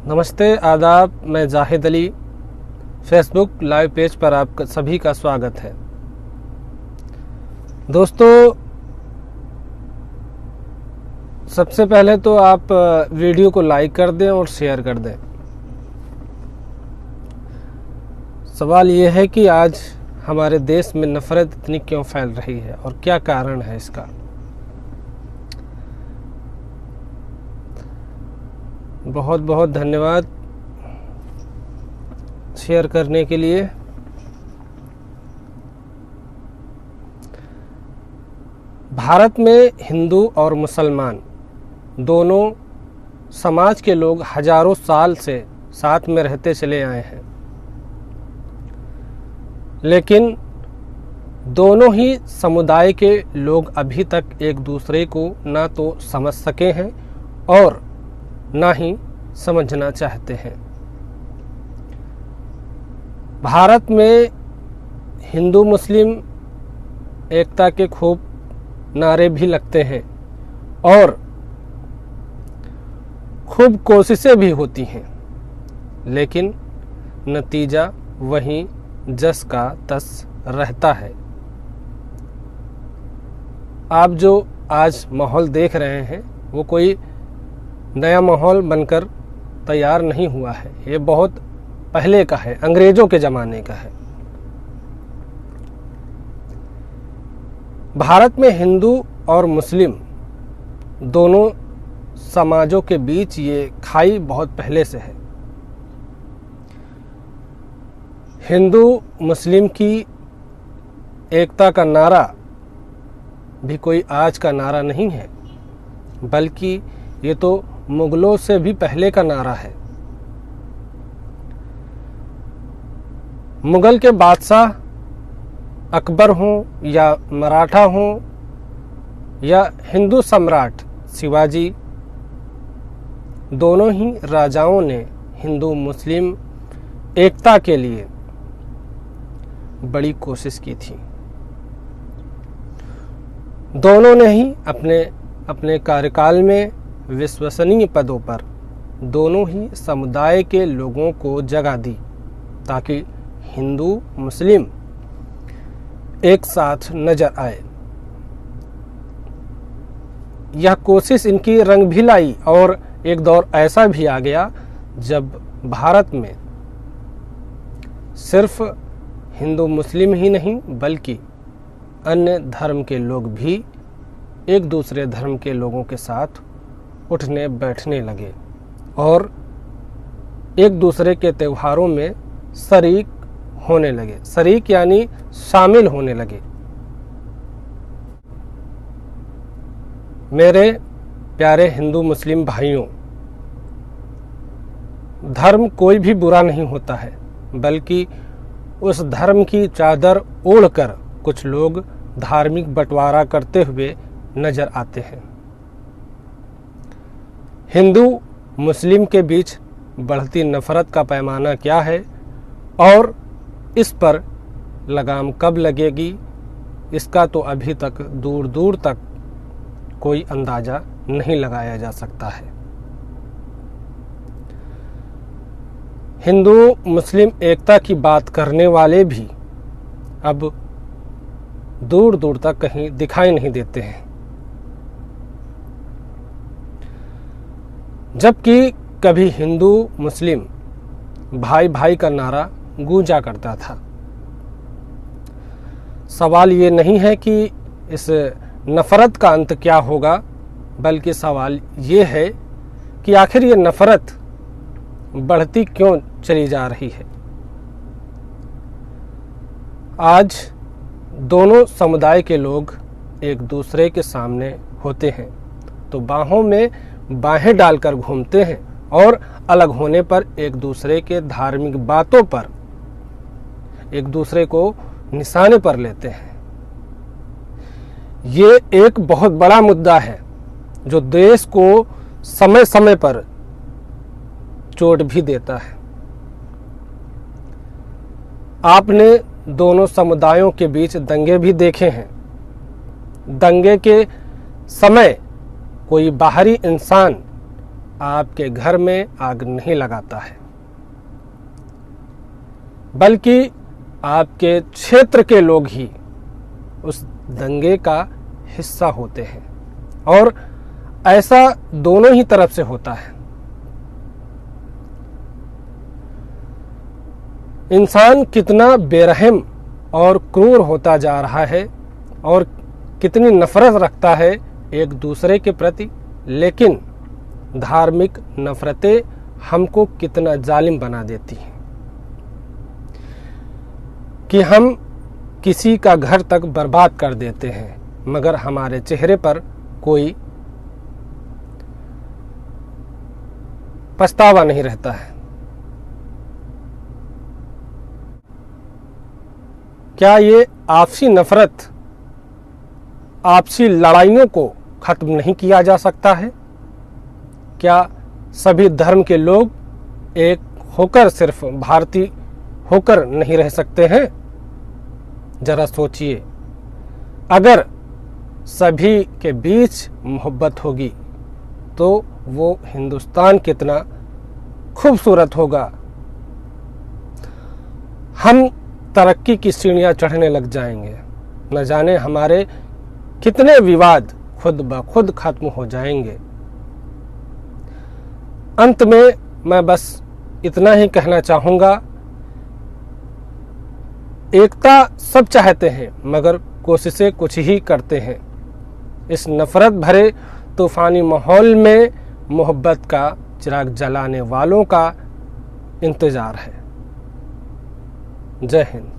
नमस्ते, आदाब। मैं Zahid Ali. Facebook live page पर आप सभी का स्वागत है। दोस्तों, सबसे पहले तो आप वीडियो को लाइक कर दें और शेयर कर दें। सवाल ये है कि आज हमारे देश में नफ़रत इतनी क्यों फैल रही है और क्या कारण है इसका। बहुत बहुत धन्यवाद शेयर करने के लिए। भारत में हिंदू और मुसलमान दोनों समाज के लोग हजारों साल से साथ में रहते चले आए हैं, लेकिन दोनों ही समुदाय के लोग अभी तक एक दूसरे को ना तो समझ सके हैं और ना ही समझना चाहते हैं। भारत में हिंदू मुस्लिम एकता के खूब नारे भी लगते हैं और खूब कोशिशें भी होती हैं, लेकिन नतीजा वहीं जस का तस रहता है। आप जो आज माहौल देख रहे हैं वो कोई नया माहौल बनकर तैयार नहीं हुआ है, ये बहुत पहले का है, अंग्रेजों के ज़माने का है। भारत में हिंदू और मुस्लिम दोनों समाजों के बीच ये खाई बहुत पहले से है। हिंदू मुस्लिम की एकता का नारा भी कोई आज का नारा नहीं है, बल्कि ये तो मुगलों से भी पहले का नारा है। मुगल के बादशाह अकबर हों या मराठा हों या हिंदू सम्राट शिवाजी, दोनों ही राजाओं ने हिंदू मुस्लिम एकता के लिए बड़ी कोशिश की थी। दोनों ने ही अपने अपने कार्यकाल में विश्वसनीय पदों पर दोनों ही समुदाय के लोगों को जगह दी, ताकि हिंदू मुस्लिम एक साथ नजर आए। यह कोशिश इनकी रंग भी लाई और एक दौर ऐसा भी आ गया जब भारत में सिर्फ हिंदू मुस्लिम ही नहीं बल्कि अन्य धर्म के लोग भी एक दूसरे धर्म के लोगों के साथ उठने बैठने लगे और एक दूसरे के त्योहारों में शरीक होने लगे। शरीक यानी शामिल होने लगे। मेरे प्यारे हिंदू मुस्लिम भाइयों, धर्म कोई भी बुरा नहीं होता है, बल्कि उस धर्म की चादर ओढ़कर कुछ लोग धार्मिक बंटवारा करते हुए नजर आते हैं। हिंदू मुस्लिम के बीच बढ़ती नफरत का पैमाना क्या है और इस पर लगाम कब लगेगी, इसका तो अभी तक दूर दूर तक कोई अंदाजा नहीं लगाया जा सकता है। हिंदू मुस्लिम एकता की बात करने वाले भी अब दूर दूर तक कहीं दिखाई नहीं देते हैं, जबकि कभी हिंदू मुस्लिम भाई भाई का नारा गूंजा करता था। सवाल ये नहीं है कि इस नफरत का अंत क्या होगा, बल्कि सवाल ये है कि आखिर ये नफरत बढ़ती क्यों चली जा रही है। आज दोनों समुदाय के लोग एक दूसरे के सामने होते हैं तो बाहों में बाहें डालकर घूमते हैं और अलग होने पर एक दूसरे के धार्मिक बातों पर एक दूसरे को निशाने पर लेते हैं। ये एक बहुत बड़ा मुद्दा है जो देश को समय समय पर चोट भी देता है। आपने दोनों समुदायों के बीच दंगे भी देखे हैं। दंगे के समय कोई बाहरी इंसान आपके घर में आग नहीं लगाता है, बल्कि आपके क्षेत्र के लोग ही उस दंगे का हिस्सा होते हैं। और ऐसा दोनों ही तरफ से होता है। इंसान कितना बेरहम और क्रूर होता जा रहा है और कितनी नफरत रखता है एक दूसरे के प्रति, लेकिन धार्मिक नफरतें हमको कितना जालिम बना देती हैं कि हम किसी का घर तक बर्बाद कर देते हैं, मगर हमारे चेहरे पर कोई पछतावा नहीं रहता है। क्या ये आपसी नफरत, आपसी लड़ाइयों को खत्म नहीं किया जा सकता है? क्या सभी धर्म के लोग एक होकर सिर्फ भारतीय होकर नहीं रह सकते हैं? जरा सोचिए, अगर सभी के बीच मोहब्बत होगी तो वो हिंदुस्तान कितना खूबसूरत होगा। हम तरक्की की सीढ़ियां चढ़ने लग जाएंगे। न जाने हमारे कितने विवाद खुद ब खुद खत्म हो जाएंगे। अंत में मैं बस इतना ही कहना चाहूँगा, एकता सब चाहते हैं मगर कोशिशें कुछ ही करते हैं। इस नफरत भरे तूफानी माहौल में मोहब्बत का चिराग जलाने वालों का इंतजार है। जय हिंद।